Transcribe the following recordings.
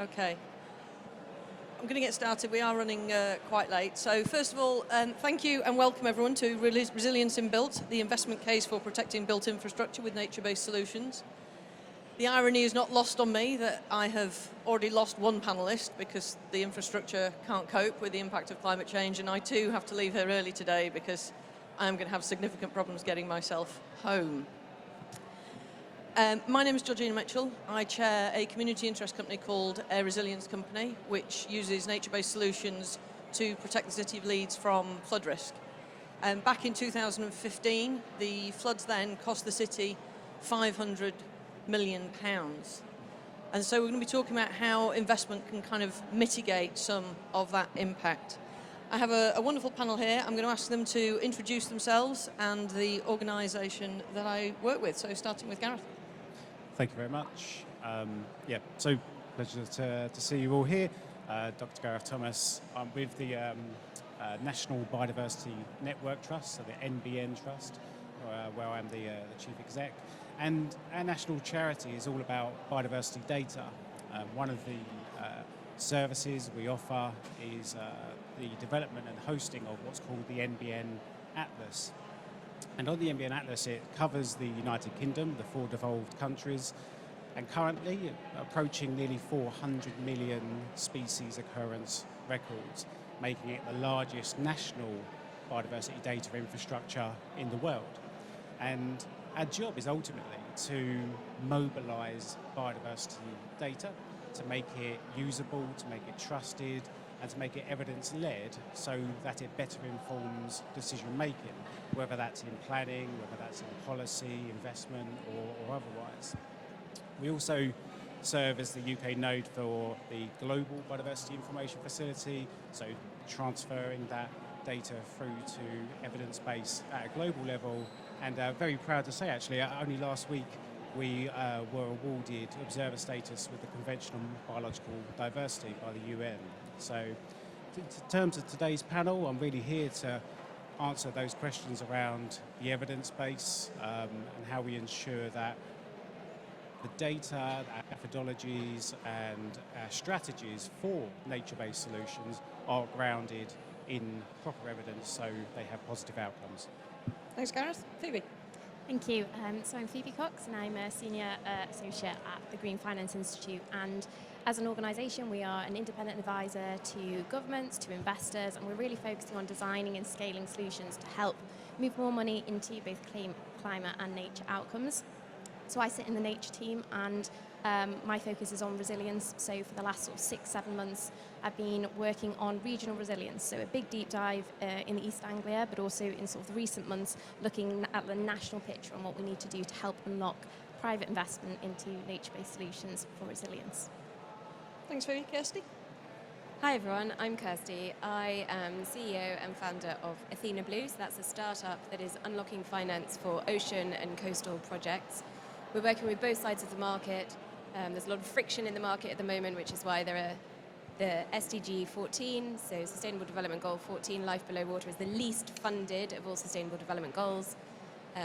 Okay. I'm going to get started. We are running quite late. So first of all, thank you and welcome everyone to Resilience in Built, the investment case for protecting built infrastructure with nature-based solutions. The irony is not lost on me that I have already lost one panellist because the infrastructure can't cope with the impact of climate change, and I too have to leave here early today because I'm going to have significant problems getting myself home. My name is Georgina Mitchell. I chair a community interest company called Air Resilience Company, which uses nature-based solutions to protect the city of Leeds from flood risk. Back in 2015, the floods then cost the city £500 million. And so we're going to be talking about how investment can kind of mitigate some of that impact. I have a wonderful panel here. I'm going to ask them to introduce themselves and the organisation that I work with. So starting with Gareth. Thank you very much. So pleasure to see you all here. Dr. Gareth Thomas. I'm with the National Biodiversity Network Trust, so the NBN Trust, where I'm the chief exec. And our national charity is all about biodiversity data. One of the services we offer is the development and hosting of what's called the NBN Atlas. And on the NBN Atlas, it covers the United Kingdom, the 4 devolved countries, and currently approaching nearly 400 million species occurrence records, making it the largest national biodiversity data infrastructure in the world. And our job is ultimately to mobilise biodiversity data, to make it usable, to make it trusted, and to make it evidence-led so that it better informs decision-making, whether that's in planning, whether that's in policy, investment, or otherwise. We also serve as the UK node for the Global Biodiversity Information Facility, so transferring that data through to evidence base at a global level. And very proud to say, actually, only last week we were awarded observer status with the Convention on Biological Diversity by the UN. So in terms of today's panel, I'm really here to answer those questions around the evidence base and how we ensure that the data, our methodologies and our strategies for nature-based solutions are grounded in proper evidence so they have positive outcomes. Thanks, Gareth. Phoebe. Thank you. So I'm Phoebe Cox and I'm a Senior Associate at the Green Finance Institute, and as an organisation we are an independent advisor to governments, to investors, and we're really focusing on designing and scaling solutions to help move more money into both climate and nature outcomes. So I sit in the nature team and my focus is on resilience. So for the last sort of 6-7 months I've been working on regional resilience, so a big deep dive in the East Anglia, but also in sort of the recent months looking at the national picture and what we need to do to help unlock private investment into nature-based solutions for resilience. Thanks, Phoebe. Kirsty. Hi everyone, I'm Kirsty. I am CEO and founder of Athena Blue, so that's a startup that is unlocking finance for ocean and coastal projects. We're working with both sides of the market. There's a lot of friction in the market at the moment, which is why there are the SDG 14, so Sustainable Development Goal 14, Life Below Water, is the least funded of all Sustainable Development Goals.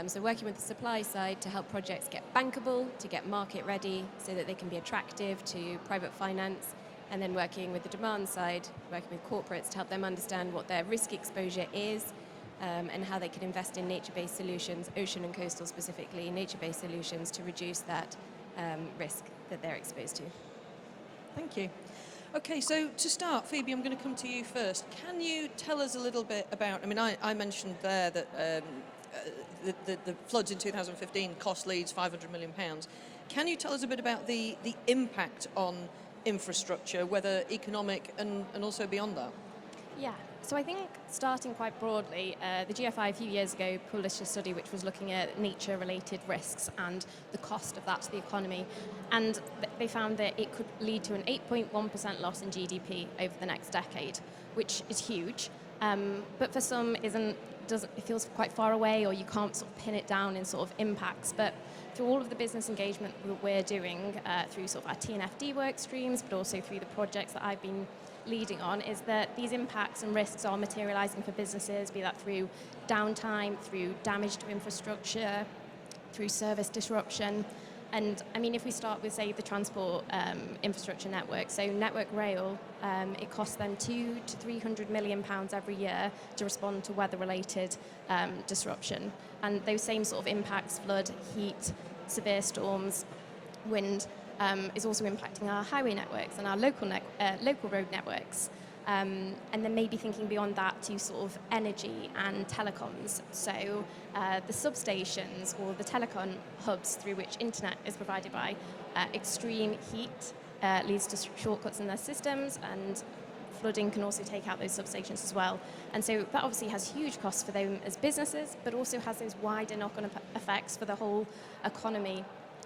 So working with the supply side to help projects get bankable, to get market ready, so that they can be attractive to private finance, and then working with the demand side, working with corporates to help them understand what their risk exposure is, and how they can invest in nature-based solutions, ocean and coastal specifically, nature-based solutions to reduce that risk that they're exposed to. Thank you. Okay, so to start, Phoebe, I'm going to come to you first. Can you tell us a little bit about, I mentioned there that the floods in 2015 cost Leeds £500 million. Can you tell us a bit about the impact on infrastructure, whether economic and also beyond that? Yeah, so I think starting quite broadly, the GFI a few years ago published a study which was looking at nature-related risks and the cost of that to the economy, and they found that it could lead to an 8.1% loss in GDP over the next decade, which is huge, but for some it feels quite far away, or you can't sort of pin it down in sort of impacts. But through all of the business engagement that we're doing, through sort of our TNFD work streams, but also through the projects that I've been leading on, is that these impacts and risks are materialising for businesses, be that through downtime, through damage to infrastructure, through service disruption. And I mean, if we start with, say, the transport infrastructure network, so Network Rail, it costs them £200 to £300 million every year to respond to weather-related disruption. And those same sort of impacts, flood, heat, severe storms, wind, is also impacting our highway networks and our local road networks. And then maybe thinking beyond that to sort of energy and telecoms. So the substations or the telecom hubs through which internet is provided by, extreme heat leads to shortcuts in their systems, and flooding can also take out those substations as well. And so that obviously has huge costs for them as businesses, but also has those wider knock-on effects for the whole economy.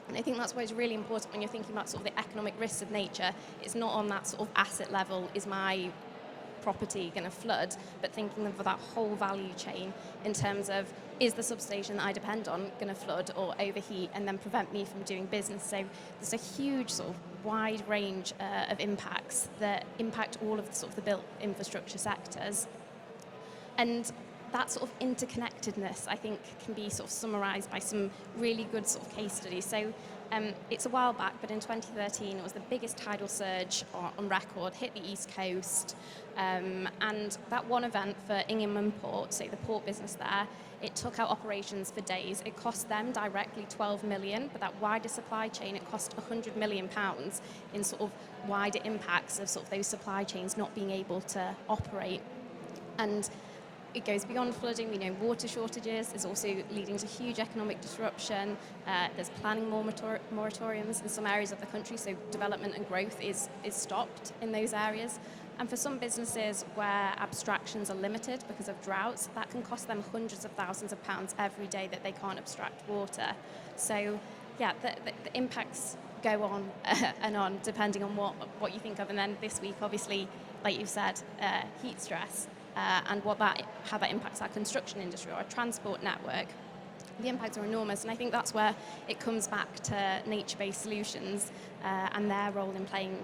And I think that's why it's really important when you're thinking about sort of the economic risks of nature. It's not on that sort of asset level, is my property going to flood, but thinking of that whole value chain in terms of, is the substation that I depend on going to flood or overheat and then prevent me from doing business? So there's a huge sort of wide range of impacts that impact all of the sort of the built infrastructure sectors. And that sort of interconnectedness, I think, can be sort of summarised by some really good sort of case studies. So it's a while back, but in 2013 it was the biggest tidal surge on record, hit the East Coast. And that one event for Ingham Port, so the port business there, it took out operations for days. It cost them directly 12 million, but that wider supply chain, it cost 100 million pounds in sort of wider impacts of sort of those supply chains not being able to operate. And it goes beyond flooding. We know water shortages is also leading to huge economic disruption. There's planning moratoriums in some areas of the country, so development and growth is stopped in those areas. And for some businesses where abstractions are limited because of droughts, that can cost them hundreds of thousands of pounds every day that they can't abstract water. So yeah, the impacts go on and on depending on what you think of. And then this week, obviously, like you've said, heat stress. And how that impacts our construction industry or our transport network. The impacts are enormous, and I think that's where it comes back to nature-based solutions and their role in playing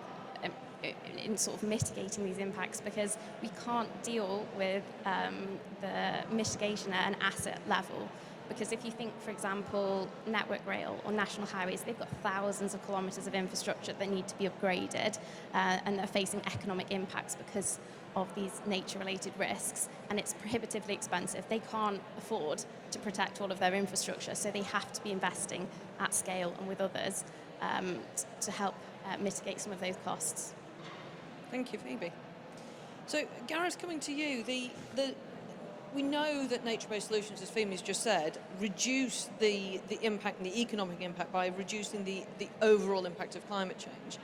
in sort of mitigating these impacts, because we can't deal with the mitigation at an asset level. Because if you think, for example, Network Rail or National Highways, they've got thousands of kilometres of infrastructure that need to be upgraded, and they're facing economic impacts because of these nature-related risks, and it's prohibitively expensive. They can't afford to protect all of their infrastructure, so they have to be investing at scale and with others to help mitigate some of those costs. Thank you, Phoebe. So, Gareth, coming to you, we know that nature-based solutions, as Phoebe's just said, reduce the impact and the economic impact by reducing the overall impact of climate change.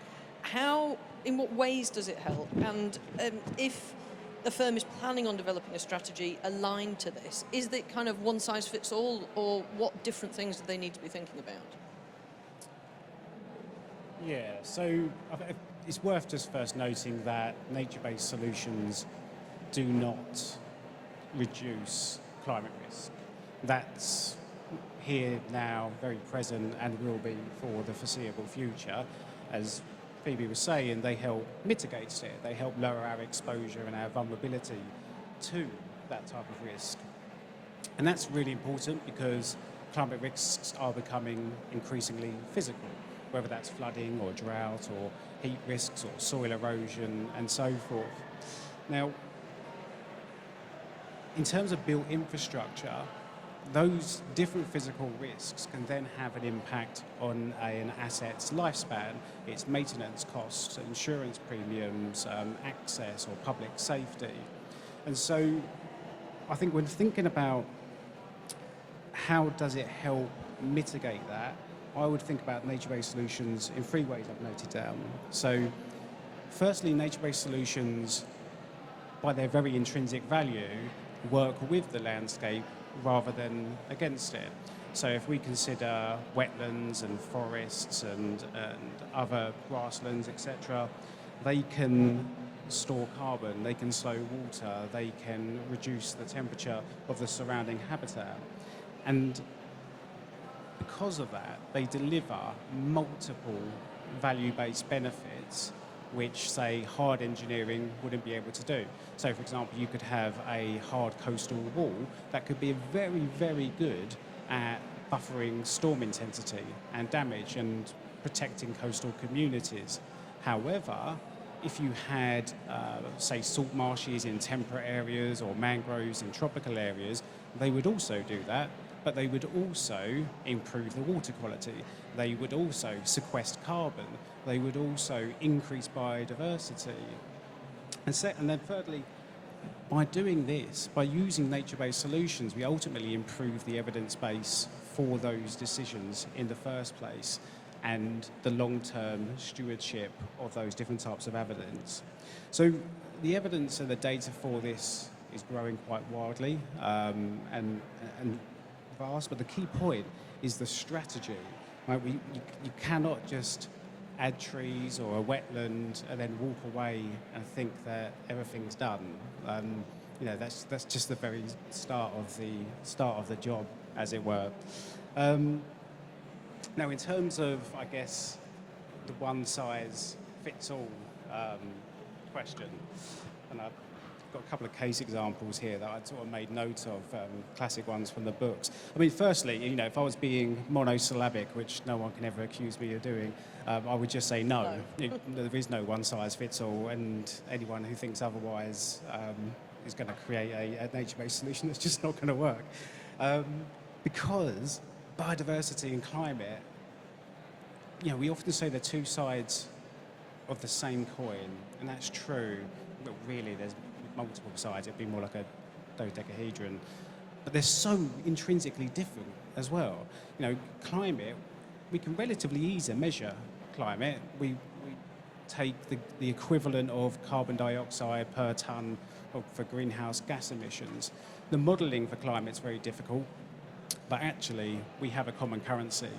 In what ways does it help? And if the firm is planning on developing a strategy aligned to this, is it kind of one size fits all, or what different things do they need to be thinking about? Yeah, so it's worth just first noting that nature-based solutions do not reduce climate risk. That's here now, very present, and will be for the foreseeable future. As Phoebe was saying, they help mitigate it. They help lower our exposure and our vulnerability to that type of risk. And that's really important because climate risks are becoming increasingly physical, whether that's flooding or drought or heat risks or soil erosion and so forth. Now, in terms of built infrastructure, those different physical risks can then have an impact on an asset's lifespan, its maintenance costs, insurance premiums, access or public safety. And so I think when thinking about how does it help mitigate that, I would think about nature-based solutions in three ways I've noted down. So firstly, nature-based solutions, by their very intrinsic value, work with the landscape rather than against it. So if we consider wetlands and forests and other grasslands, etc., they can store carbon, they can slow water, they can reduce the temperature of the surrounding habitat. And because of that, they deliver multiple value-based benefits which, say, hard engineering wouldn't be able to do. So, for example, you could have a hard coastal wall that could be very, very good at buffering storm intensity and damage and protecting coastal communities. However, if you had, say, salt marshes in temperate areas or mangroves in tropical areas, they would also do that, but they would also improve the water quality. They would also sequester carbon. They would also increase biodiversity. And then thirdly, by doing this, by using nature-based solutions, we ultimately improve the evidence base for those decisions in the first place and the long-term stewardship of those different types of evidence. So the evidence and the data for this is growing quite wildly and vast, but the key point is the strategy. Right? You cannot just add trees or a wetland and then walk away and think that everything's done. That's just the very start of the job, as it were. Now, in terms of, I guess, the one-size-fits-all question, and I've got a couple of case examples here that I'd sort of made note of, classic ones from the books. I mean, firstly, if I was being monosyllabic, which no one can ever accuse me of doing, I would just say no. There is no one-size-fits-all, and anyone who thinks otherwise is going to create a nature-based solution that's just not going to work. Because biodiversity and climate, we often say they're two sides of the same coin, and that's true, but really there's multiple sides. It'd be more like a dodecahedron. But they're so intrinsically different as well. Climate, we can relatively easily measure climate. We take the equivalent of carbon dioxide per tonne for greenhouse gas emissions. The modelling for climate is very difficult. But actually, we have a common currency.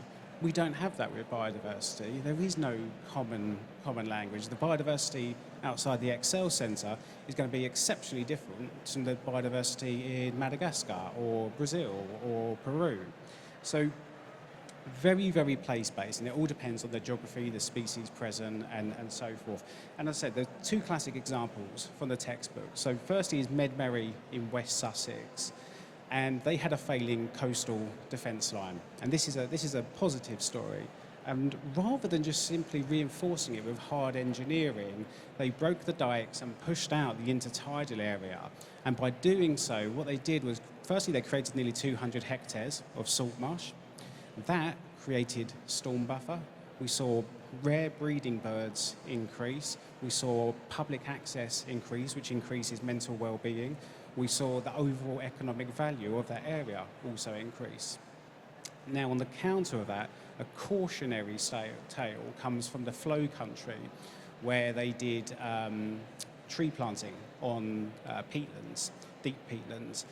We don't have that with biodiversity. There is no common language. The biodiversity outside the Excel Centre is going to be exceptionally different from the biodiversity in Madagascar or Brazil or Peru. So very, very place-based, and it all depends on the geography, the species present, and so forth. And as I said, there are two classic examples from the textbook. So firstly is Medmerry in West Sussex. And they had a failing coastal defence line. And this is a positive story. And rather than just simply reinforcing it with hard engineering, they broke the dikes and pushed out the intertidal area. And by doing so, what they did was, firstly, they created nearly 200 hectares of salt marsh. That created storm buffer. We saw rare breeding birds increase. We saw public access increase, which increases mental well-being. We saw the overall economic value of that area also increase. Now, on the counter of that, a cautionary tale comes from the Flow Country, where they did tree planting on peatlands, deep peatlands.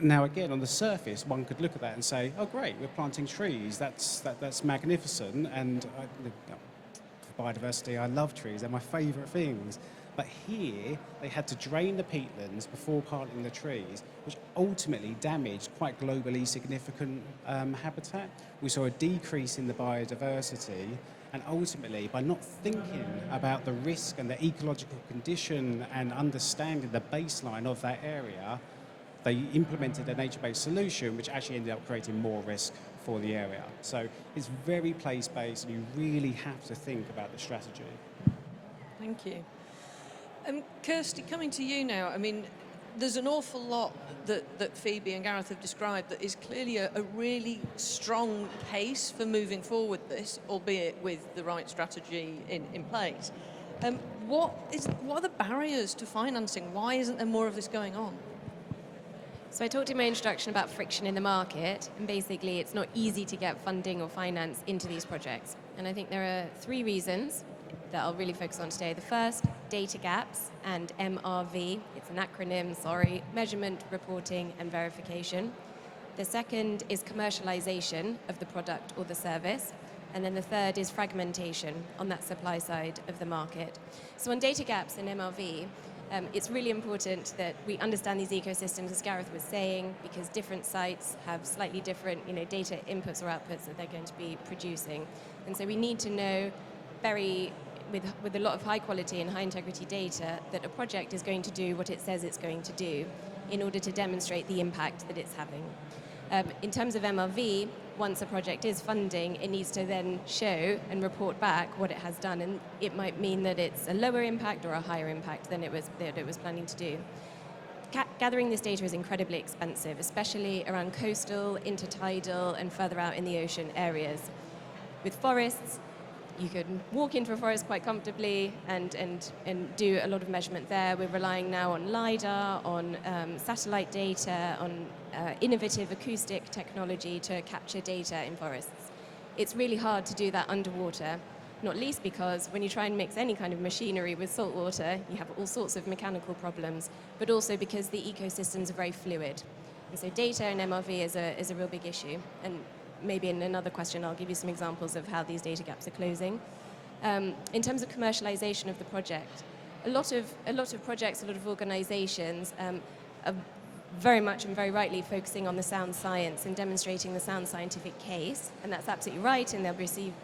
Now, again, on the surface, one could look at that and say, oh, great, we're planting trees. That's magnificent. And for biodiversity, I love trees. They're my favourite things. But here, they had to drain the peatlands before planting the trees, which ultimately damaged quite globally significant habitat. We saw a decrease in the biodiversity, and ultimately, by not thinking about the risk and the ecological condition and understanding the baseline of that area, they implemented a nature-based solution, which actually ended up creating more risk for the area. So it's very place-based, and you really have to think about the strategy. Thank you. Kirsty, coming to you now, I mean, there's an awful lot that Phoebe and Gareth have described that is clearly a really strong case for moving forward this, albeit with the right strategy in place. What are the barriers to financing? Why isn't there more of this going on? So I talked in my introduction about friction in the market, and basically it's not easy to get funding or finance into these projects. And I think there are three reasons that I'll really focus on today. The first, data gaps and MRV. It's an acronym, sorry, measurement, reporting, and verification. The second is commercialization of the product or the service. And then the third is fragmentation on that supply side of the market. So on data gaps and MRV, it's really important that we understand these ecosystems, as Gareth was saying, because different sites have slightly different data inputs or outputs that they're going to be producing. And so we need to know with a lot of high quality and high integrity data that a project is going to do what it says it's going to do in order to demonstrate the impact that it's having. In terms of MRV, once a project is funding, it needs to then show and report back what it has done, and it might mean that it's a lower impact or a higher impact than it was planning to do. Gathering this data is incredibly expensive, especially around coastal, intertidal, and further out in the ocean areas. With forests, you can walk into a forest quite comfortably and do a lot of measurement there. We're relying now on LiDAR, on satellite data, on innovative acoustic technology to capture data in forests. It's really hard to do that underwater, not least because when you try and mix any kind of machinery with salt water, you have all sorts of mechanical problems, but also because the ecosystems are very fluid. And so data and MRV is a real big issue. And maybe in another question, I'll give you some examples of how these data gaps are closing. In terms of commercialization of the project, a lot of projects, a lot of organizations are very much and very rightly focusing on the sound science and demonstrating the sound scientific case, and that's absolutely right, and they'll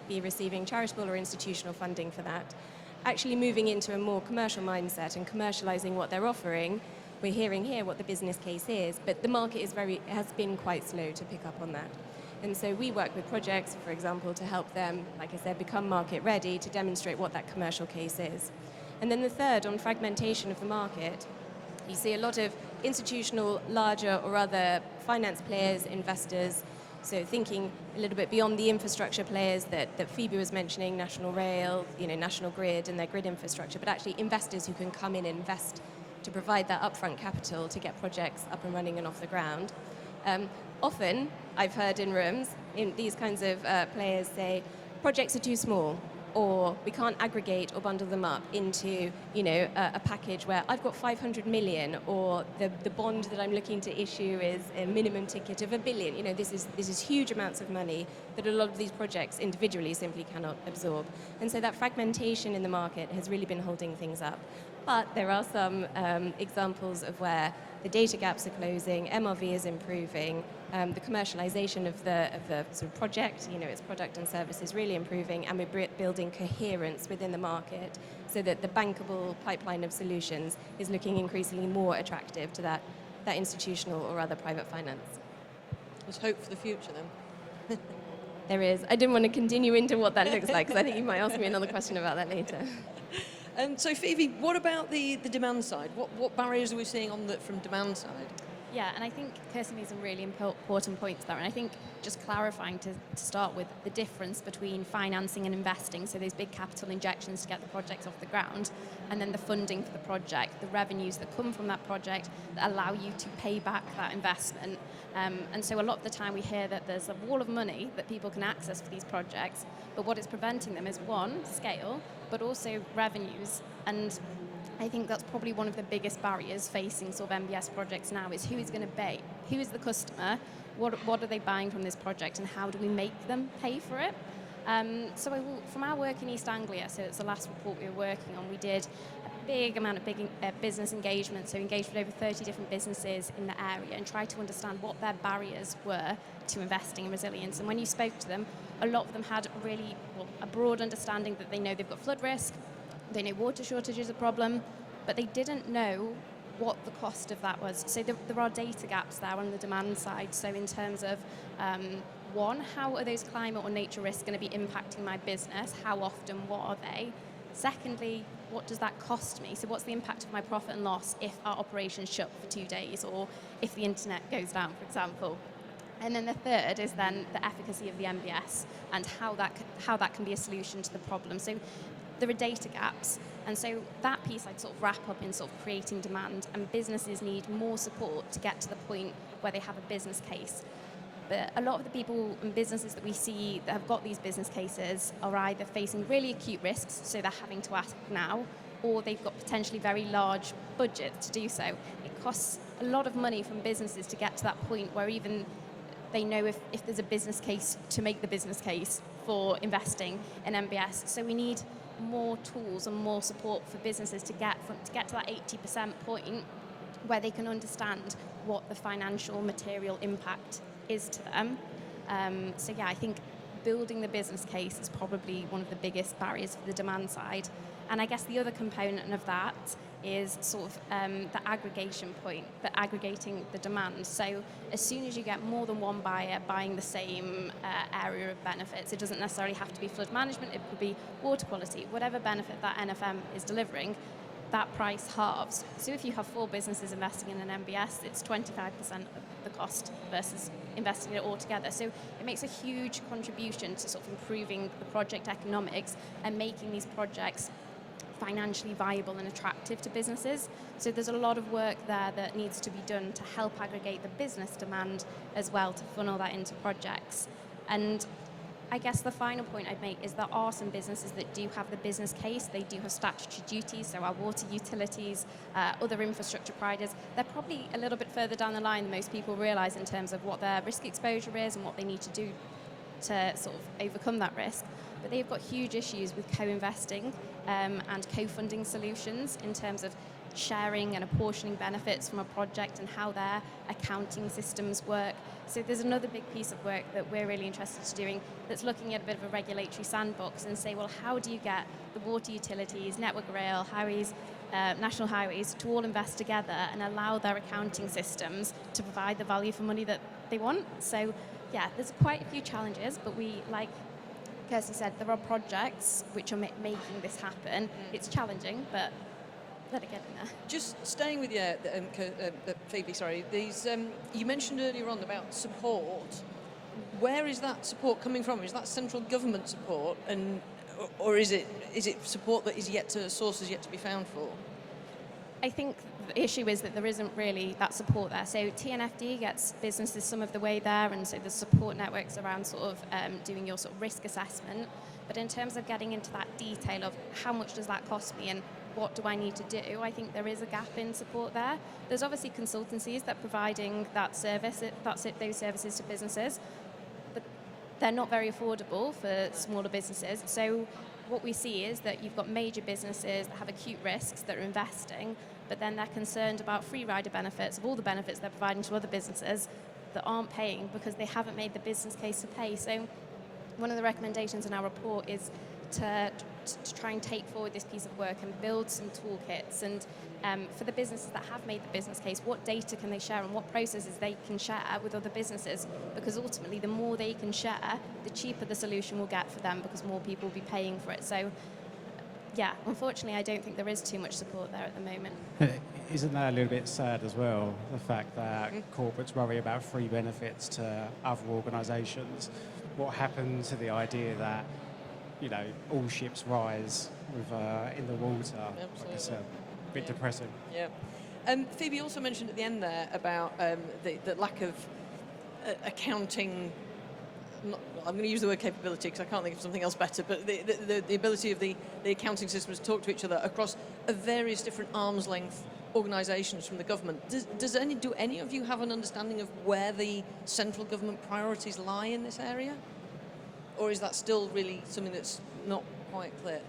be receiving charitable or institutional funding for that. Actually moving into a more commercial mindset and commercializing what they're offering, we're hearing here what the business case is, but the market has been quite slow to pick up on that. And so we work with projects, for example, to help them, like I said, become market ready to demonstrate what that commercial case is. And then the third, on fragmentation of the market, you see a lot of institutional, larger or other finance players, investors, so thinking a little bit beyond the infrastructure players that Phoebe was mentioning, National Rail, National Grid and their grid infrastructure, but actually investors who can come in and invest to provide that upfront capital to get projects up and running and off the ground. Often, I've heard in rooms, in these kinds of players say, projects are too small, or we can't aggregate or bundle them up into a package where I've got 500 million, or the bond that I'm looking to issue is a minimum ticket of $1 billion. This is huge amounts of money that a lot of these projects individually simply cannot absorb. And so that fragmentation in the market has really been holding things up. But there are some examples of where the data gaps are closing, MRV is improving, the commercialization of the sort of project, its product and service is really improving, and we're building coherence within the market so that the bankable pipeline of solutions is looking increasingly more attractive to that institutional or other private finance. There's hope for the future then. There is. I didn't want to continue into what that looks like because I think you might ask me another question about that later. So Phoebe, what about the demand side? What barriers are we seeing from demand side? Yeah, and I think Kirsty made some really important points there. And I think just clarifying to start with the difference between financing and investing, so those big capital injections to get the project off the ground, and then the funding for the project, the revenues that come from that project that allow you to pay back that investment. And so a lot of the time we hear that there's a wall of money that people can access for these projects, but what is preventing them is, one, scale, but also revenues. And I think that's probably one of the biggest barriers facing sort of MBS projects now, is who is going to pay? Who is the customer? What are they buying from this project, and how do we make them pay for it? So from our work in East Anglia, so it's the last report we were working on, we did a big amount of business engagement, so engaged with over 30 different businesses in the area and tried to understand what their barriers were to investing in resilience. And when you spoke to them, a lot of them had a broad understanding that they know they've got flood risk, they know water shortage is a problem, but they didn't know what the cost of that was. So there are data gaps there on the demand side. So in terms of, one, how are those climate or nature risks going to be impacting my business? How often? What are they? Secondly, what does that cost me? So what's the impact of my profit and loss if our operation's shut for 2 days, or if the internet goes down, for example? And then the third is then the efficacy of the MBS and how that can be a solution to the problem. So there are data gaps, and so that piece I'd sort of wrap up in sort of creating demand, and businesses need more support to get to the point where they have a business case. But a lot of the people and businesses that we see that have got these business cases are either facing really acute risks, so they're having to act now, or they've got potentially very large budgets to do so. It costs a lot of money from businesses to get to that point where even they know if there's a business case to make the business case for investing in MBS. So we need more tools and more support for businesses to get to that 80% point where they can understand what the financial material impact is to them. So yeah, I think building the business case is probably one of the biggest barriers for the demand side. And I guess the other component of that is sort of the aggregation point, but aggregating the demand. So as soon as you get more than one buyer buying the same area of benefits, it doesn't necessarily have to be flood management, it could be water quality, whatever benefit that NFM is delivering, that price halves. So if you have 4 businesses investing in an MBS, it's 25% of the cost versus investing it all together. So it makes a huge contribution to sort of improving the project economics and making these projects financially viable and attractive to businesses. So there's a lot of work there that needs to be done to help aggregate the business demand as well, to funnel that into projects. And I guess the final point I'd make is there are some businesses that do have the business case, they do have statutory duties, so our water utilities, other infrastructure providers, they're probably a little bit further down the line than most people realise in terms of what their risk exposure is and what they need to do to sort of overcome that risk. But they've got huge issues with co-investing and co-funding solutions in terms of sharing and apportioning benefits from a project and how their accounting systems work. So there's another big piece of work that we're really interested in doing that's looking at a bit of a regulatory sandbox and say, well, how do you get the water utilities, Network Rail, highways, national highways to all invest together and allow their accounting systems to provide the value for money that they want? So yeah, there's quite a few challenges, but we, like Kirsty said, there are projects which are making this happen. It's challenging, but let it get in there. Just staying with you, Phoebe, sorry, these, you mentioned earlier on about support. Where is that support coming from? Is that central government support, and or is it support that is yet to, sources yet to be found for? I think the issue is that there isn't really that support there. So TNFD gets businesses some of the way there, and so the support networks around sort of doing your sort of risk assessment. But in terms of getting into that detail of how much does that cost me and what do I need to do, I think there is a gap in support there. There's obviously consultancies that are providing that service, those services to businesses, but they're not very affordable for smaller businesses. So what we see is that you've got major businesses that have acute risks that are investing, but then they're concerned about free rider benefits of all the benefits they're providing to other businesses that aren't paying because they haven't made the business case to pay. So one of the recommendations in our report is to try and take forward this piece of work and build some toolkits, and for the businesses that have made the business case, what data can they share and what processes they can share with other businesses, because ultimately the more they can share, the cheaper the solution will get for them because more people will be paying for it. So yeah, unfortunately I don't think there is too much support there at the moment. Isn't that a little bit sad as well, the fact that corporates worry about free benefits to other organisations? What happened to the idea that, you know, all ships rise with in the water? Absolutely. Like I said, a bit depressing. Yeah. Phoebe also mentioned at the end there about the lack of accounting. I'm going to use the word capability because I can't think of something else better, but the ability of the accounting systems to talk to each other across various different arm's length organisations from the government. Do any of you have an understanding of where the central government priorities lie in this area? Or is that still really something that's not quite clear?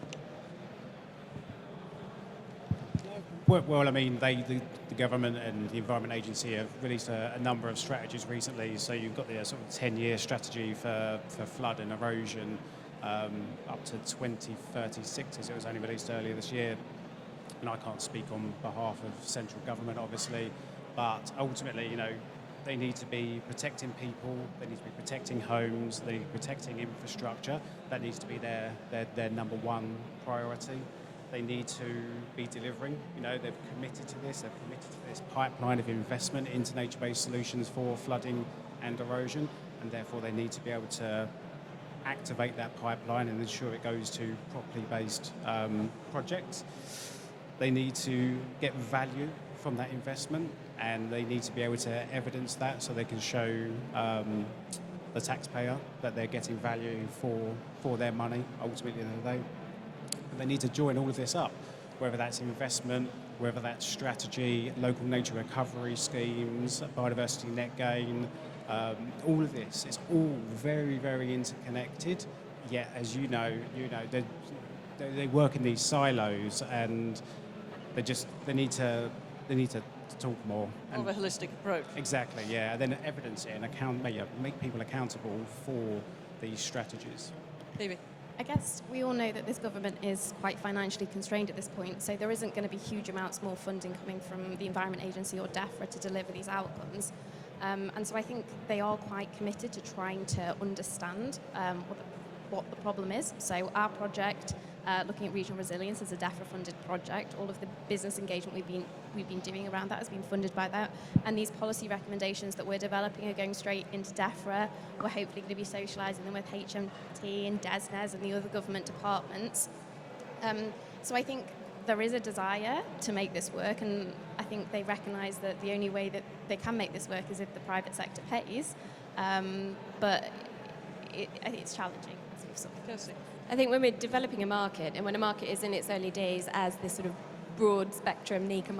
Well, I mean, the government and the Environment Agency have released a number of strategies recently. So you've got the sort of 10-year strategy for flood and erosion up to 2036, as it was only released earlier this year. And I can't speak on behalf of central government, obviously, but ultimately, you know, they need to be protecting people, they need to be protecting homes, they need to be protecting infrastructure. That needs to be their number one priority. They need to be delivering. You know, they've committed to this. They've committed to this pipeline of investment into nature-based solutions for flooding and erosion, and therefore they need to be able to activate that pipeline and ensure it goes to properly based projects. They need to get value from that investment, and they need to be able to evidence that so they can show the taxpayer that they're getting value for their money, ultimately, at the end of the day. They need to join all of this up, whether that's investment, whether that's strategy, local nature recovery schemes, biodiversity net gain, all of this. It's all very, very interconnected. Yet, as you know, they work in these silos, and they need to talk more. More of a holistic approach. Exactly, yeah. And then evidence it and make people accountable for these strategies? Phoebe? I guess we all know that this government is quite financially constrained at this point, so there isn't going to be huge amounts more funding coming from the Environment Agency or DEFRA to deliver these outcomes. And so I think they are quite committed to trying to understand what the problem is. So our project, looking at regional resilience, is a DEFRA-funded project. All of the business engagement we've been doing around that has been funded by that. And these policy recommendations that we're developing are going straight into DEFRA. We're hopefully going to be socialising them with HMT and DESNES and the other government departments. So I think there is a desire to make this work, and I think they recognise that the only way that they can make this work is if the private sector pays. But I think it's challenging. Kirsty? I think when we're developing a market, and when a market is in its early days as this sort of broad spectrum nature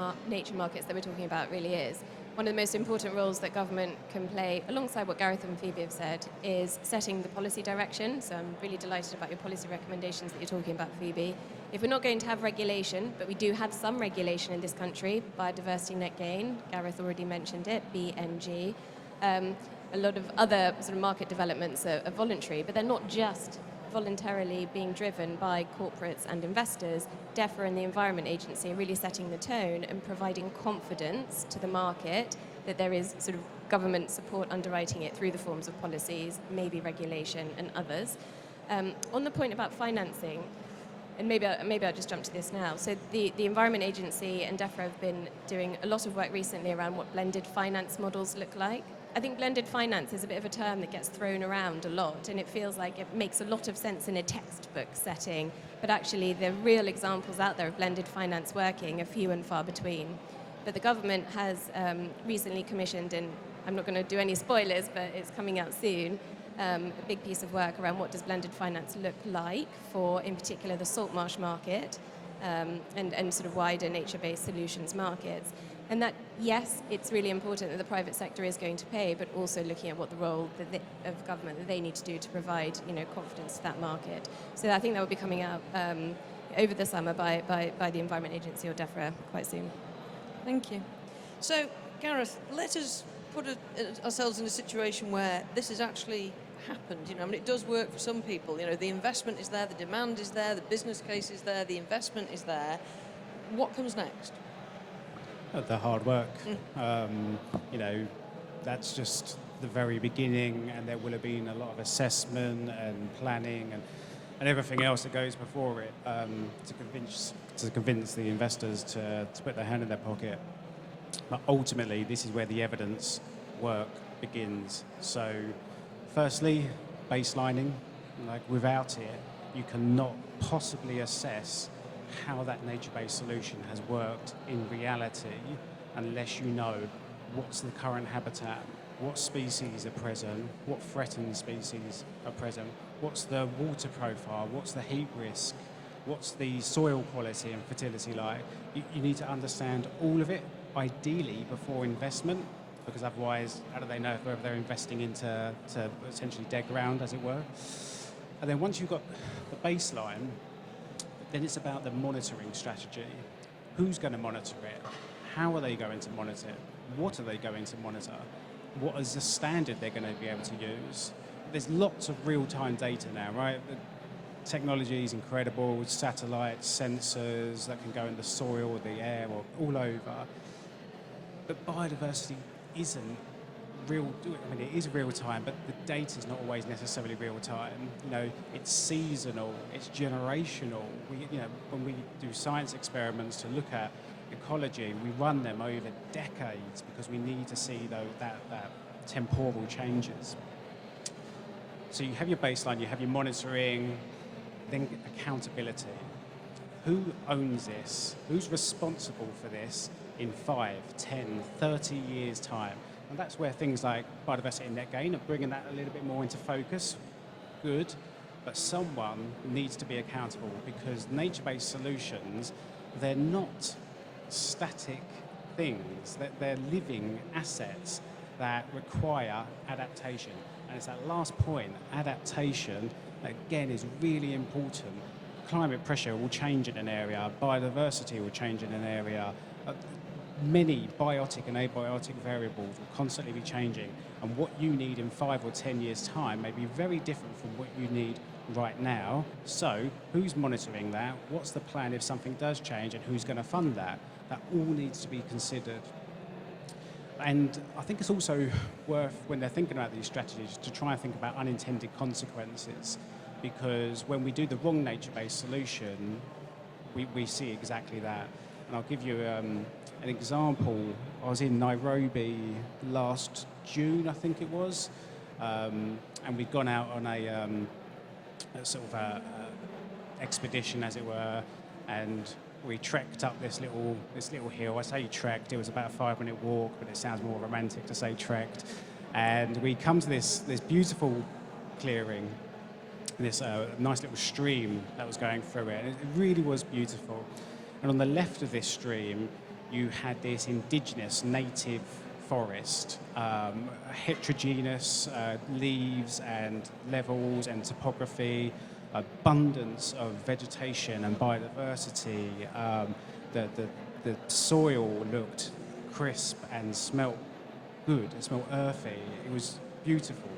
markets that we're talking about really is, one of the most important roles that government can play, alongside what Gareth and Phoebe have said, is setting the policy direction. So I'm really delighted about your policy recommendations that you're talking about, Phoebe. If we're not going to have regulation, but we do have some regulation in this country, biodiversity net gain, Gareth already mentioned it, BNG, a lot of other sort of market developments are voluntary, but they're not just voluntarily being driven by corporates and investors. DEFRA and the Environment Agency are really setting the tone and providing confidence to the market that there is sort of government support underwriting it through the forms of policies, maybe regulation and others. On the point about financing, and maybe I'll just jump to this now. So the Environment Agency and DEFRA have been doing a lot of work recently around what blended finance models look like. I think blended finance is a bit of a term that gets thrown around a lot, and it feels like it makes a lot of sense in a textbook setting, but actually the real examples out there of blended finance working are few and far between. But the government has recently commissioned, and I'm not going to do any spoilers, but it's coming out soon, a big piece of work around what does blended finance look like for, in particular, the salt marsh market and sort of wider nature-based solutions markets. And that, yes, it's really important that the private sector is going to pay, but also looking at what the role of government that they need to do to provide, confidence to that market. So I think that will be coming out over the summer by the Environment Agency or DEFRA quite soon. Thank you. So, Gareth, let us put ourselves in a situation where this has actually happened. It does work for some people. The investment is there, the demand is there, the business case is there, the investment is there. What comes next? The hard work. That's just the very beginning, and there will have been a lot of assessment and planning and everything else that goes before it to convince the investors to put their hand in their pocket. But ultimately, this is where the evidence work begins. So, firstly, baselining. Without it, you cannot possibly assess how that nature-based solution has worked in reality unless you know what's the current habitat, what species are present, what threatened species are present, what's the water profile, what's the heat risk, what's the soil quality and fertility like. You need to understand all of it, ideally before investment, because otherwise, how do they know whether they're investing into essentially dead ground, as it were? And then once you've got the baseline, then it's about the monitoring strategy. Who's going to monitor it? How are they going to monitor it? What are they going to monitor? What is the standard they're going to be able to use? There's lots of real-time data now, right? The technology is incredible, satellites, sensors that can go in the soil, the air, or all over. But biodiversity isn't real. It is real time, but the data is not always necessarily real time. It's seasonal, it's generational. When we do science experiments to look at ecology, we run them over decades because we need to see that temporal changes. So you have your baseline, you have your monitoring, then accountability. Who owns this? Who's responsible for this in 5, 10, 30 years' time? And that's where things like biodiversity net gain are bringing that a little bit more into focus. Good, but someone needs to be accountable because nature-based solutions, they're not static things, they're living assets that require adaptation. And it's that last point, adaptation, again, is really important. Climate pressure will change in an area, biodiversity will change in an area. many biotic and abiotic variables will constantly be changing, and what you need in 5 or 10 years' time may be very different from what you need right now. So who's monitoring that? What's the plan if something does change, and who's going to fund that? That all needs to be considered. And I think it's also worth, when they're thinking about these strategies, to try and think about unintended consequences, because when we do the wrong nature-based solution, we see exactly that. And I'll give you an example. I was in Nairobi last June, I think it was, and we'd gone out on a sort of expedition, as it were, and we trekked up this little hill. I say trekked, it was about a 5-minute walk, but it sounds more romantic to say trekked. And we come to this beautiful clearing, this nice little stream that was going through it. And it really was beautiful. And on the left of this stream, you had this indigenous native forest, heterogeneous leaves and levels and topography, abundance of vegetation and biodiversity. The soil looked crisp and smelt good. It smelt earthy. It was beautiful.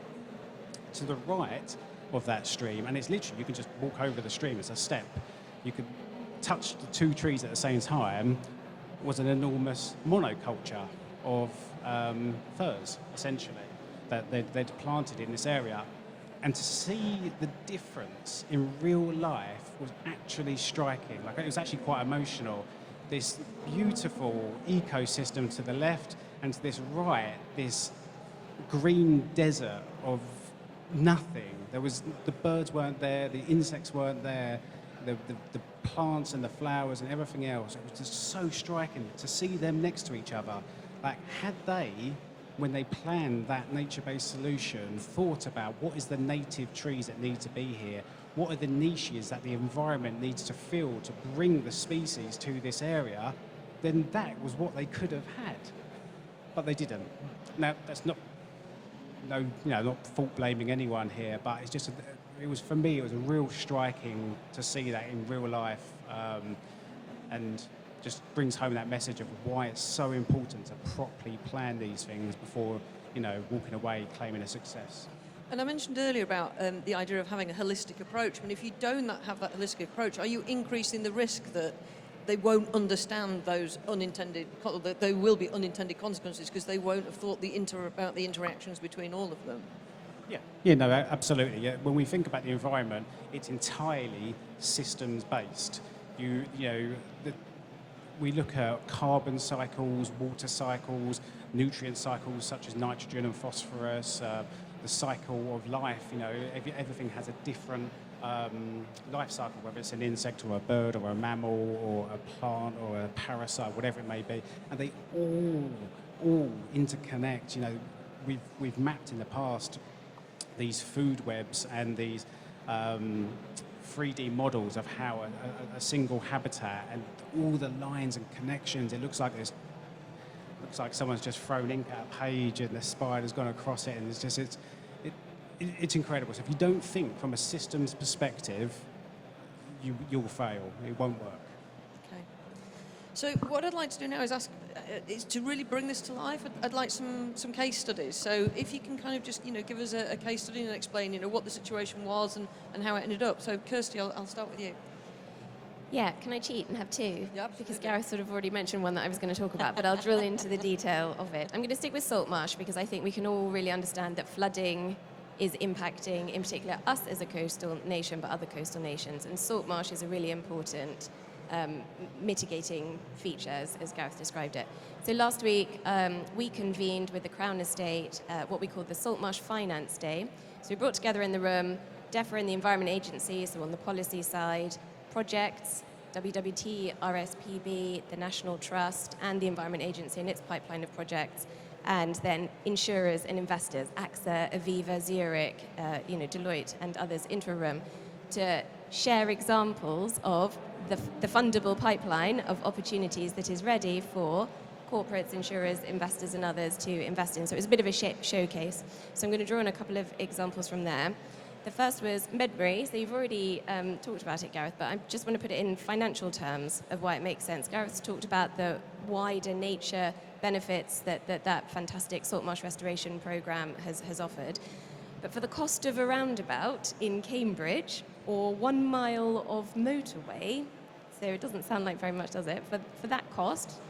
To the right of that stream, and it's literally, you can just walk over the stream, it's a step. You could touch the 2 trees at the same time, was an enormous monoculture of firs, essentially, that they'd planted in this area. And to see the difference in real life was actually striking. Like, it was actually quite emotional. This beautiful ecosystem to the left, and to this right, this green desert of nothing. The birds weren't there, the insects weren't there, the plants and the flowers and everything else. It was just so striking to see them next to each other. Like, had they, when they planned that nature-based solution, thought about what is the native trees that need to be here, what are the niches that the environment needs to fill to bring the species to this area, then that was what they could have had. But they didn't. Now, that's not fault blaming anyone here, but it's just, for me, it was a real striking to see that in real life, and just brings home that message of why it's so important to properly plan these things before, walking away claiming a success. And I mentioned earlier about the idea of having a holistic approach. I mean, if you don't have that holistic approach, are you increasing the risk that they won't understand those that there will be unintended consequences because they won't have thought about the interactions between all of them? Yeah, no, absolutely. Yeah. When we think about the environment, it's entirely systems-based. We look at carbon cycles, water cycles, nutrient cycles such as nitrogen and phosphorus, the cycle of life. Everything has a different life cycle, whether it's an insect or a bird or a mammal or a plant or a parasite, whatever it may be, and they all interconnect. We've mapped in the past these food webs and these 3D models of how a single habitat and all the lines and connections. It looks like someone's just thrown ink at a page and the spider's gone across it, and it's incredible. So if you don't think from a systems perspective, you'll fail. It won't work. Okay. So what I'd like to do now is is to really bring this to life. I'd like some case studies. So if you can kind of just give us a case study and explain what the situation was and how it ended up. So Kirsty, I'll start with you. Yeah, can I cheat and have 2? Yeah, absolutely. Because Gareth sort of already mentioned one that I was going to talk about, but I'll drill into the detail of it. I'm going to stick with Saltmarsh because I think we can all really understand that flooding is impacting, in particular, us as a coastal nation, but other coastal nations. And Saltmarsh is a really important mitigating feature, as Gareth described it. So last week, we convened with the Crown Estate what we called the Saltmarsh Finance Day. So we brought together in the room DEFRA and the Environment Agency, so on the policy side, projects, WWT, RSPB, the National Trust, and the Environment Agency and its pipeline of projects, and then insurers and investors, AXA, Aviva, Zurich, Deloitte, and others into a room to share examples of the fundable pipeline of opportunities that is ready for corporates, insurers, investors, and others to invest in. So it was a bit of a showcase. So I'm going to draw on a couple of examples from there. The first was Medbury. So you've already talked about it, Gareth, but I just want to put it in financial terms of why it makes sense. Gareth's talked about the wider nature benefits that fantastic salt marsh restoration programme has offered. But for the cost of a roundabout in Cambridge or 1 mile of motorway, so it doesn't sound like very much, does it? For that cost,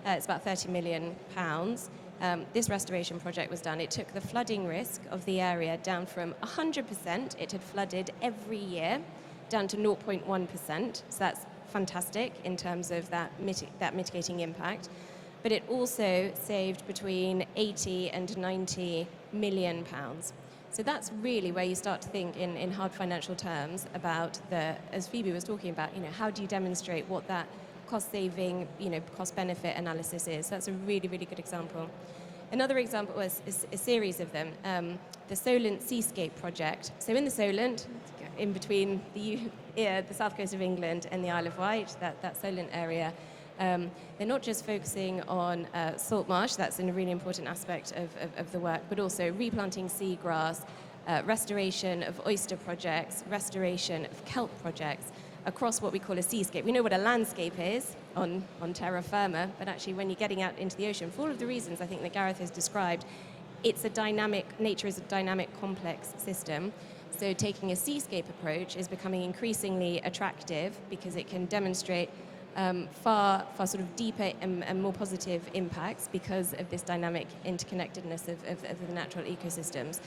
it's about £30 million. This restoration project was done. It took the flooding risk of the area down from 100%, it had flooded every year, down to 0.1%. So that's fantastic in terms of that mitigating impact. But it also saved between 80 and 90 million pounds. So that's really where you start to think in hard financial terms about as Phoebe was talking about, how do you demonstrate what that cost-saving, cost-benefit analysis is. That's a really, really good example. Another example was a series of them. The Solent Seascape project. So in the Solent, in between the south coast of England and the Isle of Wight, that Solent area, they're not just focusing on salt marsh, that's a really important aspect of the work, but also replanting seagrass, restoration of oyster projects, restoration of kelp projects across what we call a seascape. We know what a landscape is on terra firma, but actually when you're getting out into the ocean, for all of the reasons I think that Gareth has described, nature is a dynamic, complex system. So taking a seascape approach is becoming increasingly attractive because it can demonstrate far sort of deeper and more positive impacts because of this dynamic interconnectedness of the natural ecosystems.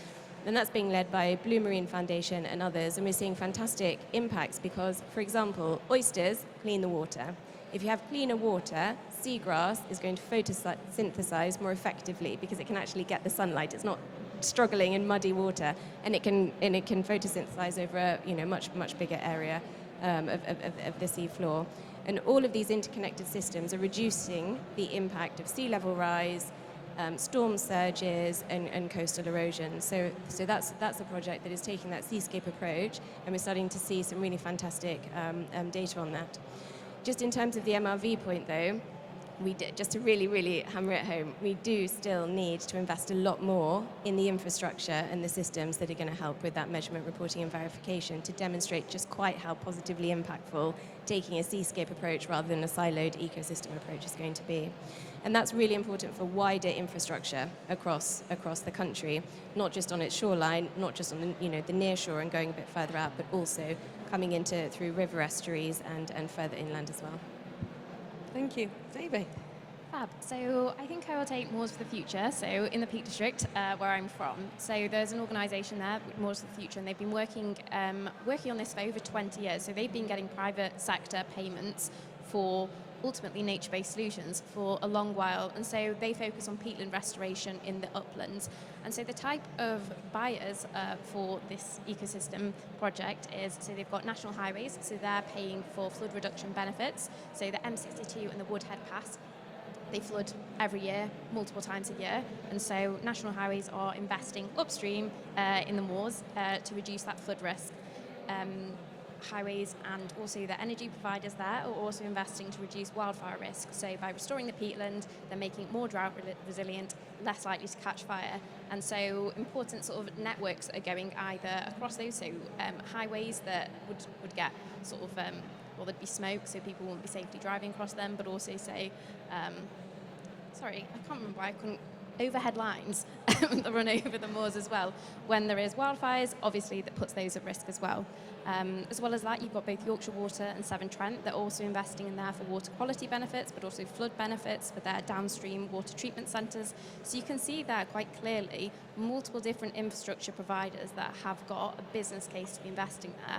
And that's being led by Blue Marine Foundation and others, and we're seeing fantastic impacts because, for example, oysters clean the water. If you have cleaner water, seagrass is going to photosynthesize more effectively because it can actually get the sunlight. It's not struggling in muddy water, and it can photosynthesize over a much bigger area of the sea floor. And all of these interconnected systems are reducing the impact of sea level rise, storm surges, and coastal erosion. So that's a project that is taking that seascape approach, and we're starting to see some really fantastic data on that. Just in terms of the MRV point, though, just to really, really hammer it home, we do still need to invest a lot more in the infrastructure and the systems that are going to help with that measurement, reporting and verification to demonstrate just quite how positively impactful taking a seascape approach rather than a siloed ecosystem approach is going to be. And that's really important for wider infrastructure across the country, not just on its shoreline, not just on the near shore and going a bit further out, but also coming through river estuaries and further inland as well. Thank you. Phoebe? Fab. So I think I will take Moors for the Future. So in the Peak District, where I'm from, so there's an organisation there, Moors for the Future, and they've been working on this for over 20 years. So they've been getting private sector payments for ultimately nature-based solutions for a long while, and so they focus on peatland restoration in the uplands. And so the type of buyers for this ecosystem project is, so they've got national highways, so they're paying for flood reduction benefits, so the M62 and the Woodhead Pass, they flood every year, multiple times a year, and so national highways are investing upstream in the moors to reduce that flood risk. Highways and also the energy providers there are also investing to reduce wildfire risk. So by restoring the peatland, they're making it more drought resilient, less likely to catch fire. And so important sort of networks are going either across those, so highways that would get sort of, well, there'd be smoke, so people wouldn't be safely driving across them, but also say, sorry, I can't remember why I couldn't, overhead lines that run over the moors as well. When there is wildfires, obviously that puts those at risk as well. As well as that, you've got both Yorkshire Water and Severn Trent. They're also investing in there for water quality benefits, but also flood benefits for their downstream water treatment centres. So you can see there quite clearly multiple different infrastructure providers that have got a business case to be investing there.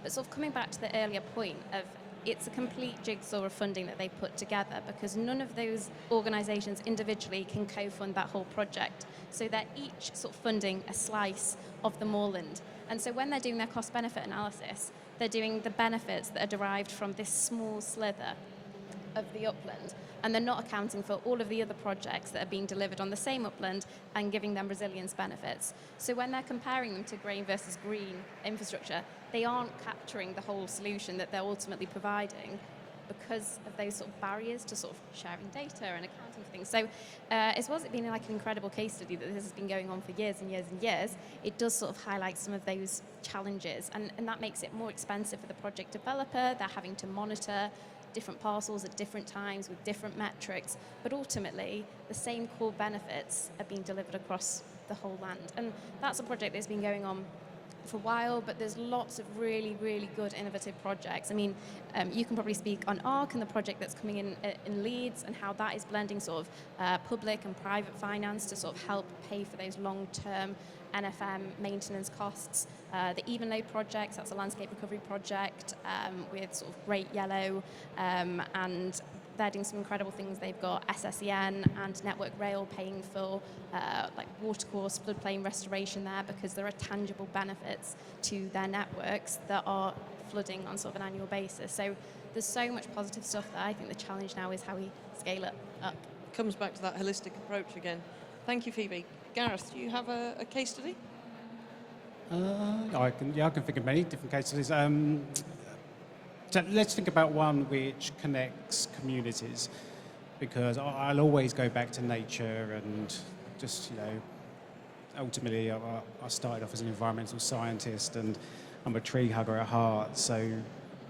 But sort of coming back to the earlier point of it's a complete jigsaw of funding that they put together because none of those organisations individually can co-fund that whole project. So they're each sort of funding a slice of the moorland. And so when they're doing their cost-benefit analysis, they're doing the benefits that are derived from this small slither of the upland. And they're not accounting for all of the other projects that are being delivered on the same upland and giving them resilience benefits. So when they're comparing them to grey versus green infrastructure, they aren't capturing the whole solution that they're ultimately providing. because of those sort of barriers to sort of sharing data and accounting for things. So as well as it being like an incredible case study that this has been going on for years and years and years, it does sort of highlight some of those challenges, and that makes it more expensive for the project developer. They're having to monitor different parcels at different times with different metrics, but ultimately the same core benefits are being delivered across the whole land. And that's a project that's been going on for a while, but there's lots of really, really good innovative projects. I mean, you can probably speak on ARC and the project that's coming in Leeds and how that is blending sort of public and private finance to sort of help pay for those long-term NFM maintenance costs. The Evenlode project, that's a landscape recovery project with sort of Great Yellow, and they're doing some incredible things. They've got SSEN and Network Rail paying for like watercourse, floodplain restoration there, because there are tangible benefits to their networks that are flooding on sort of an annual basis. So there's so much positive stuff there. I think the challenge now is how we scale it up. Comes back to that holistic approach again. Thank you, Phoebe. Gareth, do you have a case study? I can think of many different case studies. So let's think about one which connects communities, because I'll always go back to nature and just, ultimately I started off as an environmental scientist and I'm a tree hugger at heart. So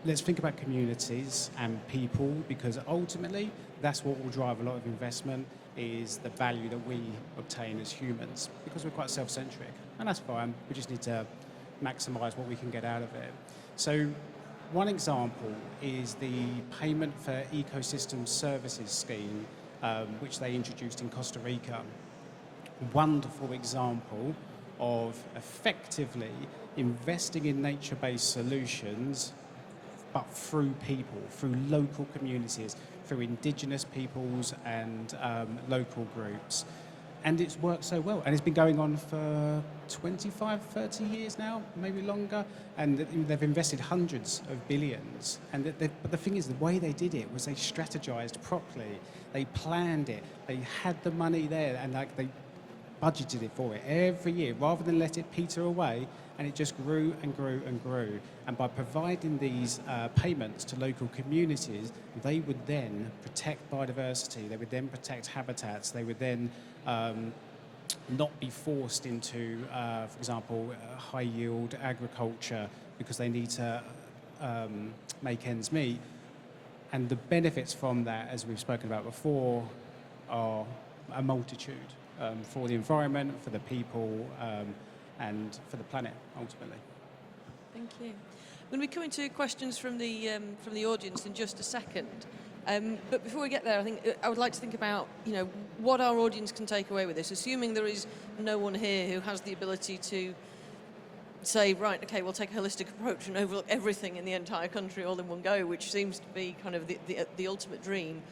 let's think about communities and people, because ultimately that's what will drive a lot of investment, is the value that we obtain as humans, because we're quite self-centric, and that's fine. We just need to maximise what we can get out of it. So one example is the Payment for Ecosystem Services scheme, which they introduced in Costa Rica. Wonderful example of effectively investing in nature-based solutions, but through people, through local communities, through indigenous peoples and local groups. And it's worked so well. And it's been going on for 25, 30 years now, maybe longer. And they've invested hundreds of billions. And but the thing is, the way they did it was they strategized properly. They planned it. They had the money there, and they budgeted it for it every year, rather than let it peter away. And it just grew and grew and grew. And by providing these payments to local communities, they would then protect biodiversity, they would then protect habitats, they would then not be forced into, for example, high yield agriculture because they need to make ends meet. And the benefits from that, as we've spoken about before, are a multitude for the environment, for the people, and for the planet, ultimately. Thank you. We're going to be coming to questions from the audience in just a second. But before we get there, I think I would like to think about, what our audience can take away with this, assuming there is no one here who has the ability to say, right, okay, we'll take a holistic approach and overlook everything in the entire country all in one go, which seems to be kind of the ultimate dream.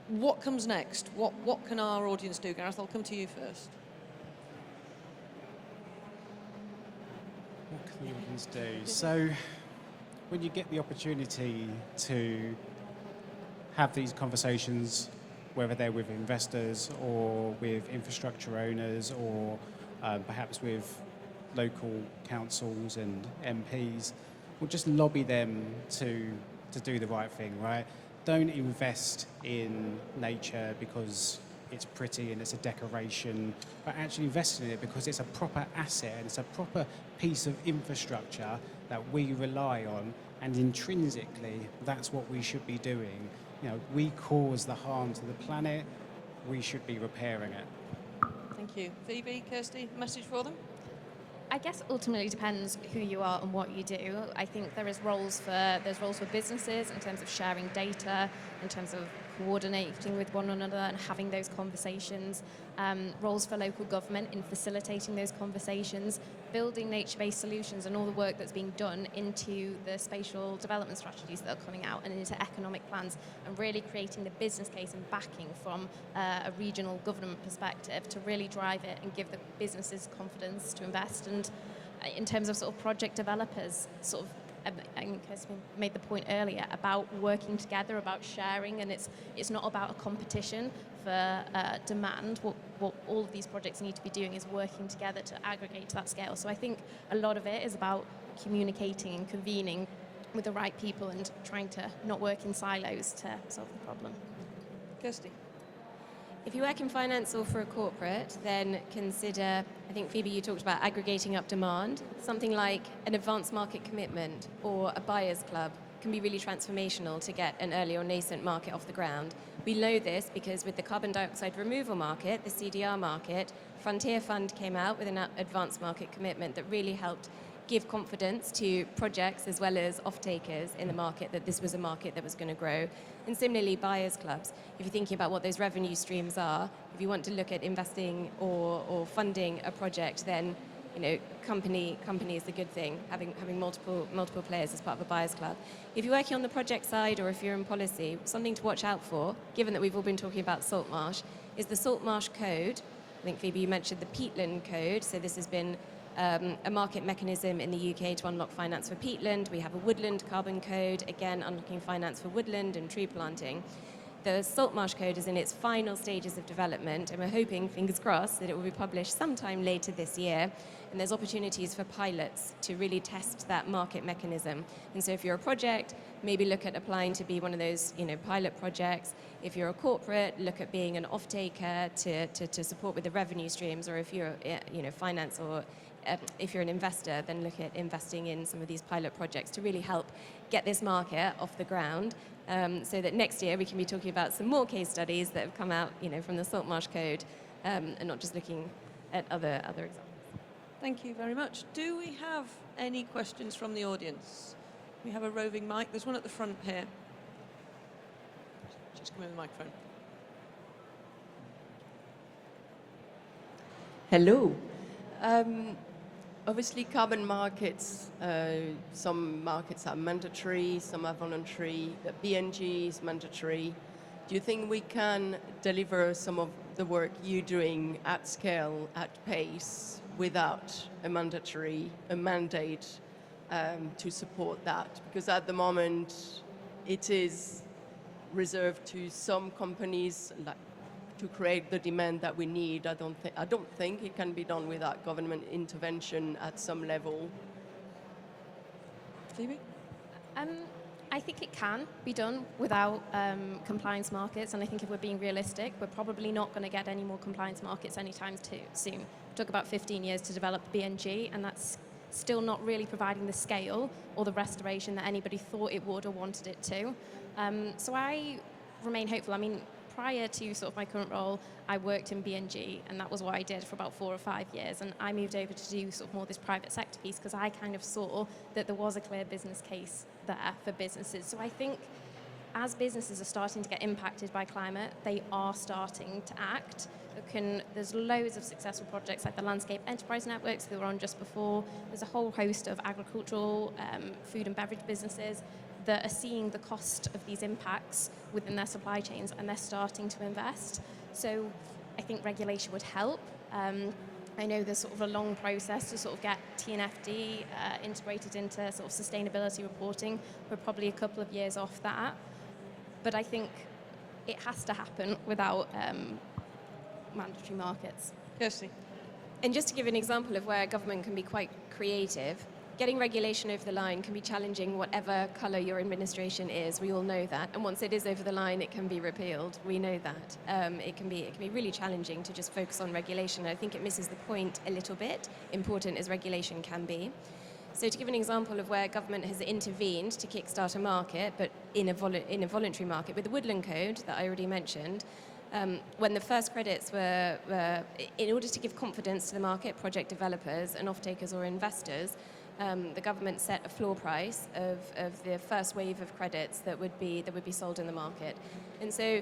What comes next? What can our audience do? Gareth, I'll come to you first. What can the audience do? So, when you get the opportunity to have these conversations, whether they're with investors or with infrastructure owners or perhaps with local councils and MPs, we'll just lobby them to do the right thing, right? Don't invest in nature because it's pretty and it's a decoration, but actually invest in it because it's a proper asset and it's a proper piece of infrastructure that we rely on, and intrinsically that's what we should be doing. We cause the harm to the planet, we should be repairing it. Thank you. Phoebe, Kirsty, message for them? I guess ultimately it depends who you are and what you do. I think there's roles for businesses in terms of sharing data, in terms of coordinating with one another and having those conversations. Roles for local government in facilitating those conversations, building nature-based solutions and all the work that's being done into the spatial development strategies that are coming out and into economic plans, and really creating the business case and backing from a regional government perspective to really drive it and give the businesses confidence to invest. And in terms of sort of project developers, sort of, I think Kirsty made the point earlier about working together, about sharing, and it's not about a competition for demand. What all of these projects need to be doing is working together to aggregate to that scale. So I think a lot of it is about communicating and convening with the right people and trying to not work in silos to solve the problem. Kirsty. If you work in finance or for a corporate, then consider, I think Phoebe, you talked about aggregating up demand. Something like an advanced market commitment or a buyer's club can be really transformational to get an early or nascent market off the ground. We know this because with the carbon dioxide removal market, the CDR market, Frontier Fund came out with an advanced market commitment that really helped give confidence to projects as well as off-takers in the market that this was a market that was going to grow. And similarly, buyers clubs. If you're thinking about what those revenue streams are, if you want to look at investing or funding a project, then company is the good thing, having multiple players as part of a buyers club. If you're working on the project side or if you're in policy, something to watch out for, given that we've all been talking about salt marsh, is the salt marsh code. I think, Phoebe, you mentioned the peatland code. So this has been a market mechanism in the UK to unlock finance for peatland. We have a woodland carbon code, again, unlocking finance for woodland and tree planting. The salt marsh code is in its final stages of development, and we're hoping, fingers crossed, that it will be published sometime later this year. And there's opportunities for pilots to really test that market mechanism. And so if you're a project, maybe look at applying to be one of those pilot projects. If you're a corporate, look at being an off-taker to support with the revenue streams, or if you're finance or if you're an investor, then look at investing in some of these pilot projects to really help get this market off the ground, so that next year we can be talking about some more case studies that have come out from the Salt Marsh Code, and not just looking at other examples. Thank you very much. Do we have any questions from the audience? We have a roving mic. There's one at the front here. Just come in with the microphone. Hello. Obviously, carbon markets, some markets are mandatory, some are voluntary. BNG is mandatory. Do you think we can deliver some of the work you're doing at scale, at pace, without a mandate to support that? Because at the moment, it is reserved to some companies, to create the demand that we need. I don't think it can be done without government intervention at some level. Phoebe? I think it can be done without compliance markets, and I think if we're being realistic, we're probably not going to get any more compliance markets anytime soon. It took about 15 years to develop BNG, and that's still not really providing the scale or the restoration that anybody thought it would or wanted it to. So I remain hopeful. I mean, prior to sort of my current role, I worked in BNG, and that was what I did for about 4 or 5 years. And I moved over to do sort of more this private sector piece because I kind of saw that there was a clear business case there for businesses. So I think as businesses are starting to get impacted by climate, they are starting to act. There's loads of successful projects like the Landscape Enterprise Networks that were on just before. There's a whole host of agricultural, food and beverage businesses that are seeing the cost of these impacts within their supply chains, and they're starting to invest. So I think regulation would help. I know there's sort of a long process to sort of get TNFD integrated into sort of sustainability reporting. We're probably a couple of years off that. But I think it has to happen without mandatory markets. Kirsty? And just to give an example of where government can be quite creative, getting regulation over the line can be challenging whatever colour your administration is. We all know that. And once it is over the line, it can be repealed. We know that. It can be really challenging to just focus on regulation. I think it misses the point a little bit, important as regulation can be. So to give an example of where government has intervened to kickstart a market, but in a voluntary market, with the Woodland Code that I already mentioned, when the first credits were, in order to give confidence to the market, project developers and off-takers or investors, the government set a floor price of the first wave of credits that would be sold in the market. And so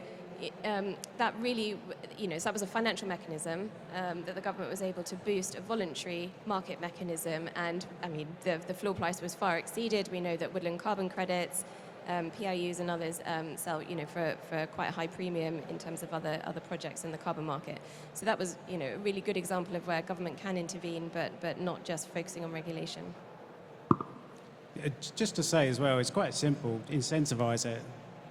that really, so that was a financial mechanism that the government was able to boost a voluntary market mechanism. And I mean, the floor price was far exceeded. We know that woodland carbon credits, PIUs and others sell, for quite a high premium in terms of other projects in the carbon market. So that was, a really good example of where government can intervene, but not just focusing on regulation. Just to say as well, it's quite simple. Incentivise it.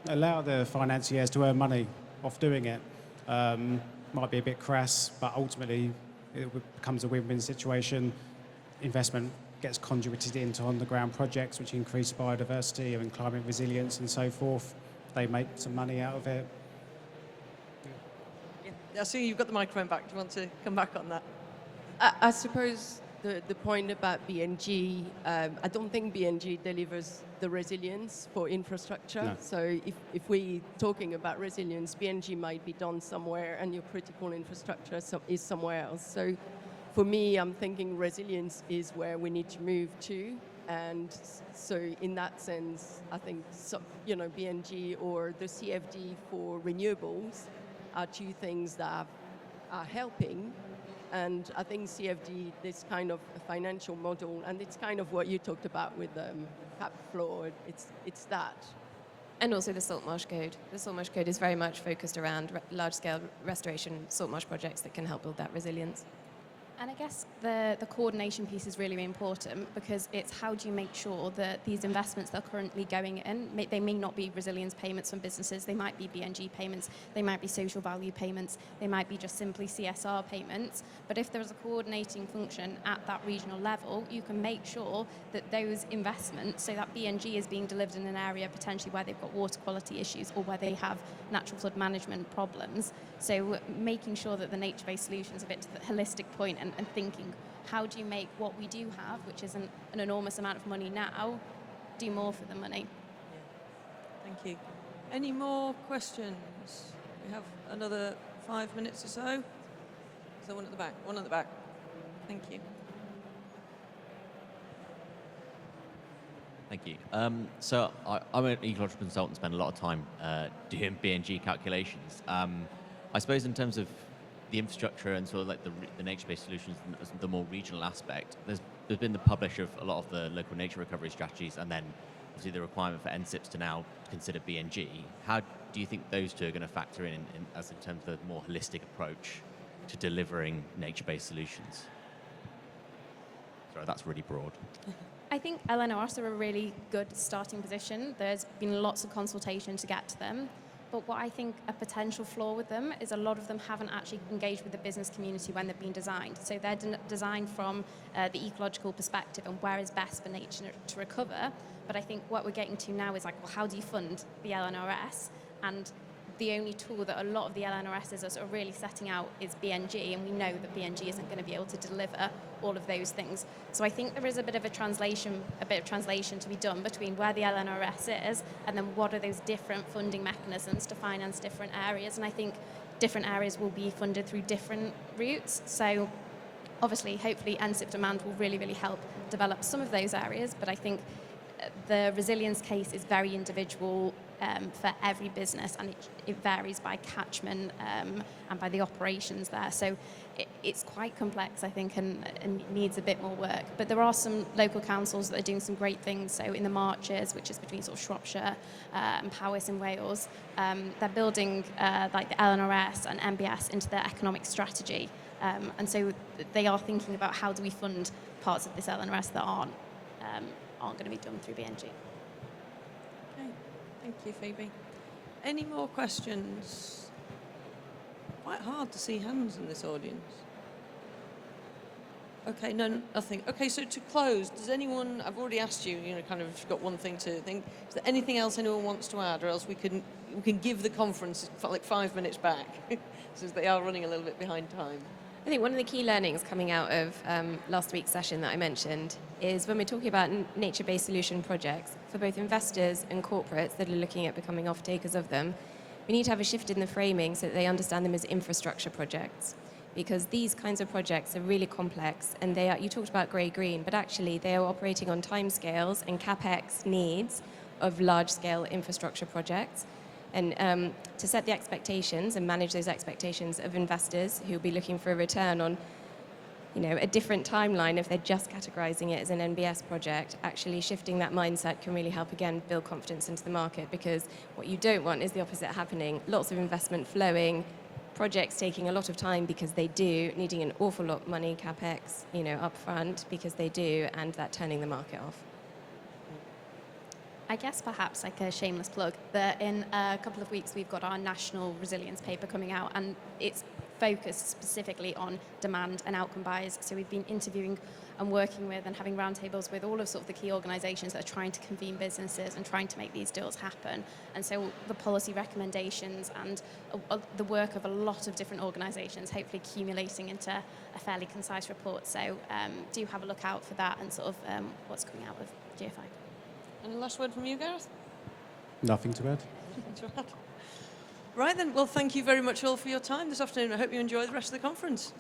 Allow the financiers to earn money off doing it. Might be a bit crass, but ultimately it becomes a win-win situation. Investment gets contributed into on-the-ground projects which increase biodiversity and climate resilience and so forth. They make some money out of it. Yeah, I see you've got the microphone back. Do you want to come back on that? I suppose the point about BNG, I don't think BNG delivers the resilience for infrastructure. No. So if we're talking about resilience, BNG might be done somewhere and your critical infrastructure is somewhere else. So for me, I'm thinking resilience is where we need to move to. And so in that sense, I think BNG or the CFD for renewables are two things that are helping. And I think CFD, this kind of financial model, and it's kind of what you talked about with cap floor, it's that. And also the salt marsh code. The salt marsh code is very much focused around large-scale restoration salt marsh projects that can help build that resilience. And I guess the coordination piece is really, really important, because it's how do you make sure that these investments that are currently going in, they may not be resilience payments from businesses, they might be BNG payments, they might be social value payments, they might be just simply CSR payments. But if there's a coordinating function at that regional level, you can make sure that those investments, so that BNG is being delivered in an area potentially where they've got water quality issues or where they have natural flood management problems. So making sure that the nature-based solutions, a bit to the holistic point, and thinking, how do you make what we do have, which isn't an enormous amount of money now, do more for the money? Thank you. Any more questions? We have another 5 minutes or so. Is there one at the back? One at the back. Thank you. Thank you. So I'm an ecological consultant, spend a lot of time doing BNG calculations. I suppose in terms of the infrastructure and sort of like the nature-based solutions, and the more regional aspect, there's been the publish of a lot of the local nature recovery strategies, and then obviously the requirement for NSIPs to now consider BNG. How do you think those two are going to factor in terms of the more holistic approach to delivering nature-based solutions? Sorry, that's really broad. I think LNRS are a really good starting position. There's been lots of consultation to get to them. But what I think a potential flaw with them is a lot of them haven't actually engaged with the business community when they've been designed. So they're designed from the ecological perspective and where is best for nature to recover. But I think what we're getting to now is like, well, how do you fund the LNRS? And the only tool that a lot of the LNRSs are sort of really setting out is BNG, and we know that BNG isn't going to be able to deliver all of those things. So I think there is a bit of translation to be done between where the LNRS is and then what are those different funding mechanisms to finance different areas. And I think different areas will be funded through different routes. So obviously, hopefully, NSIP demand will really, really help develop some of those areas, but I think the resilience case is very individual for every business, and it varies by catchment and by the operations there. So it's quite complex, I think, and needs a bit more work. But there are some local councils that are doing some great things. So in the Marches, which is between sort of Shropshire and Powys in Wales, they're building like the LNRS and MBS into their economic strategy. And so they are thinking about how do we fund parts of this LNRS that aren't going to be done through BNG. Okay. Thank you, Phoebe. Any more questions? Quite hard to see hands in this audience. Okay, no, nothing. Okay, so to close, does anyone, I've already asked you, kind of got one thing to think. Is there anything else anyone wants to add, or else we can give the conference like 5 minutes back, since they are running a little bit behind time? I think one of the key learnings coming out of last week's session that I mentioned is when we're talking about nature-based solution projects, for both investors and corporates that are looking at becoming off-takers of them, we need to have a shift in the framing so that they understand them as infrastructure projects. Because these kinds of projects are really complex, and they are, you talked about grey-green, but actually they are operating on timescales and CapEx needs of large-scale infrastructure projects. And to set the expectations and manage those expectations of investors who will be looking for a return on, a different timeline if they're just categorizing it as an NBS project, actually shifting that mindset can really help, again, build confidence into the market, because what you don't want is the opposite happening. Lots of investment flowing, projects taking a lot of time because they do, needing an awful lot of money, CapEx, up front because they do, and that turning the market off. I guess perhaps like a shameless plug that in a couple of weeks we've got our national resilience paper coming out, and it's focused specifically on demand and outcome buyers. So we've been interviewing and working with and having roundtables with all of sort of the key organisations that are trying to convene businesses and trying to make these deals happen. And so the policy recommendations and the work of a lot of different organisations hopefully accumulating into a fairly concise report. So do have a look out for that and sort of what's coming out of GFI. And a last word from you, Gareth? Nothing to add. Right then, well, thank you very much all for your time this afternoon. I hope you enjoy the rest of the conference.